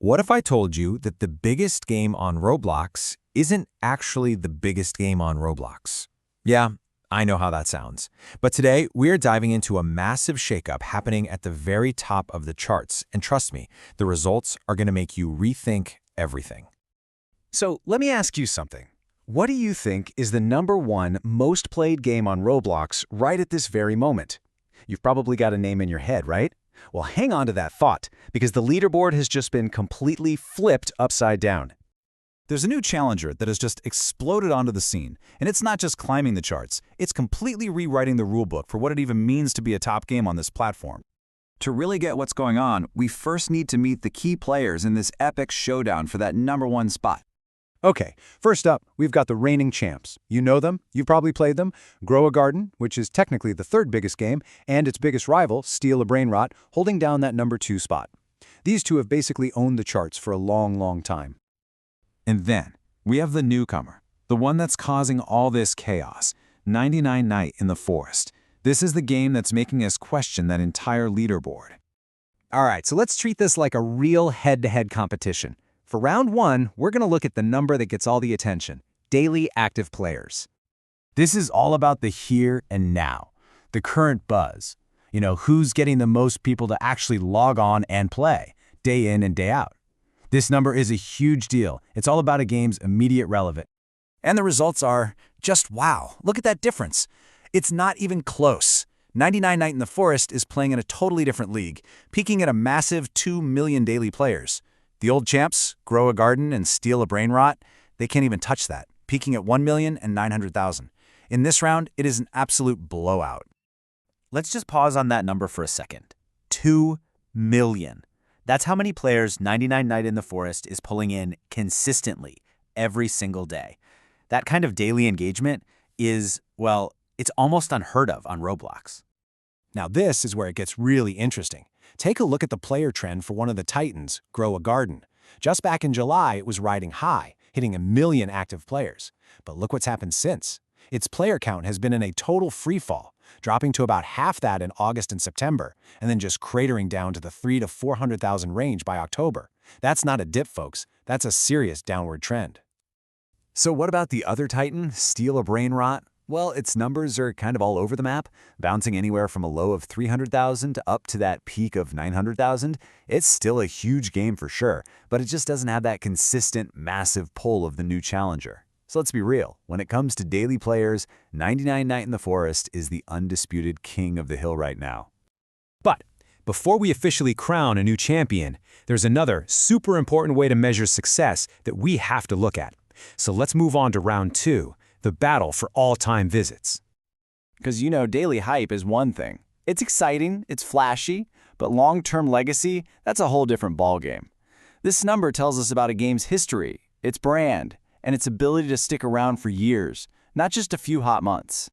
What if I told you that the biggest game on Roblox isn't actually the biggest game on Roblox? Yeah, I know how that sounds. But today, we're diving into a massive shakeup happening at the very top of the charts. And trust me, the results are going to make you rethink everything. So let me ask you something. What do you think is the #1 most played game on Roblox right at this very moment? You've probably got a name in your head, right? Well, hang on to that thought, because the leaderboard has just been completely flipped upside down. There's a new challenger that has just exploded onto the scene, and it's not just climbing the charts, it's completely rewriting the rulebook for what it even means to be a top game on this platform. To really get what's going on, we first need to meet the key players in this epic showdown for that #1 spot. Okay, first up, we've got the reigning champs. You know them, you've probably played them. Grow a Garden, which is technically the third biggest game, and its biggest rival, Steal a Brainrot, holding down that #2 spot. These two have basically owned the charts for a long, long time. And then, we have the newcomer, the one that's causing all this chaos, 99 Night in the Forest. This is the game that's making us question that entire leaderboard. All right, so let's treat this like a real head-to-head competition. For round 1, we're going to look at the number that gets all the attention, daily active players. This is all about the here and now, the current buzz. You know, who's getting the most people to actually log on and play, day in and day out. This number is a huge deal. It's all about a game's immediate relevance. And the results are just wow. Look at that difference. It's not even close. 99 Night in the Forest is playing in a totally different league, peaking at a massive 2 million daily players. The old champs, Grow a Garden and Steal a Brainrot, they can't even touch that, peaking at 1,900,000. In this round, it is an absolute blowout. Let's just pause on that number for a second. 2 million. That's how many players 99 Night in the Forest is pulling in consistently every single day. That kind of daily engagement is, well, it's almost unheard of on Roblox. Now this is where it gets really interesting. Take a look at the player trend for one of the titans, Grow a Garden. Just back in July, it was riding high, hitting 1 million active players. But look what's happened since. Its player count has been in a total freefall, dropping to about half that in August and September, and then just cratering down to the 300,000 to 400,000 range by October. That's not a dip, folks. That's a serious downward trend. So what about the other titan, Steal a Brainrot? Well, its numbers are kind of all over the map, bouncing anywhere from a low of 300,000 to up to that peak of 900,000. It's still a huge game for sure, but it just doesn't have that consistent, massive pull of the new challenger. So let's be real, when it comes to daily players, 99 Night in the Forest is the undisputed king of the hill right now. But before we officially crown a new champion, there's another super important way to measure success that we have to look at. So let's move on to round 2. The battle for all-time visits. Because you know, daily hype is one thing. It's exciting, it's flashy, but long-term legacy, that's a whole different ballgame. This number tells us about a game's history, its brand, and its ability to stick around for years, not just a few hot months.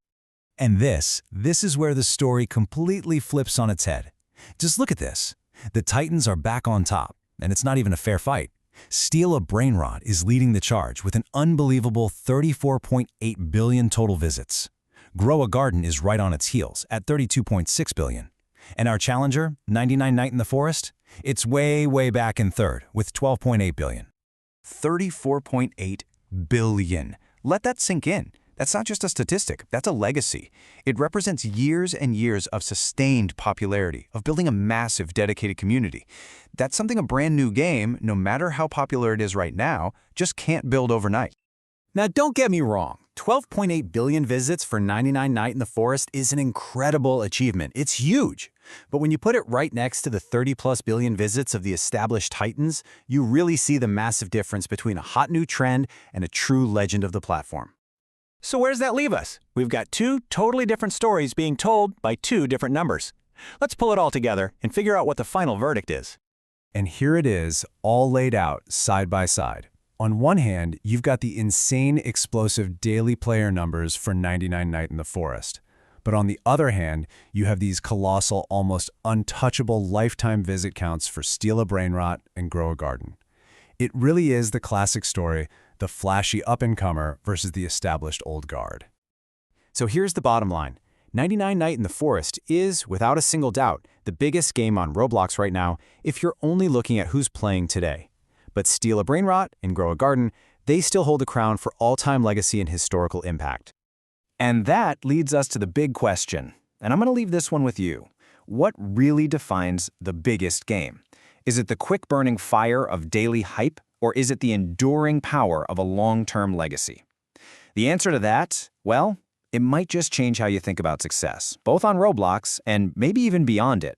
And this is where the story completely flips on its head. Just look at this. The Titans are back on top, and it's not even a fair fight. Steal a Brainrot is leading the charge with an unbelievable 34.8 billion total visits. Grow a Garden is right on its heels at 32.6 billion. And our challenger, 99 Night in the Forest, it's way back in third with 12.8 billion. 34.8 billion. Let that sink in. That's not just a statistic, that's a legacy. It represents years and years of sustained popularity, of building a massive, dedicated community. That's something a brand new game, no matter how popular it is right now, just can't build overnight. Now don't get me wrong, 12.8 billion visits for 99 Night in the Forest is an incredible achievement. It's huge. But when you put it right next to the 30+ billion visits of the established titans, you really see the massive difference between a hot new trend and a true legend of the platform. So where does that leave us? We've got 2 totally different stories being told by 2 different numbers. Let's pull it all together and figure out what the final verdict is. And here it is, all laid out side by side. On one hand, you've got the insane explosive daily player numbers for 99 Night in the Forest. But on the other hand, you have these colossal, almost untouchable lifetime visit counts for Steal a Brainrot and Grow a Garden. It really is the classic story, the flashy up-and-comer versus the established old guard. So here's the bottom line. 99 Night in the Forest is, without a single doubt, the biggest game on Roblox right now if you're only looking at who's playing today. But Steal a Brainrot and Grow a Garden, they still hold the crown for all-time legacy and historical impact. And that leads us to the big question, and I'm going to leave this one with you. What really defines the biggest game? Is it the quick-burning fire of daily hype, or is it the enduring power of a long-term legacy? The answer to that, well, it might just change how you think about success, both on Roblox and maybe even beyond it.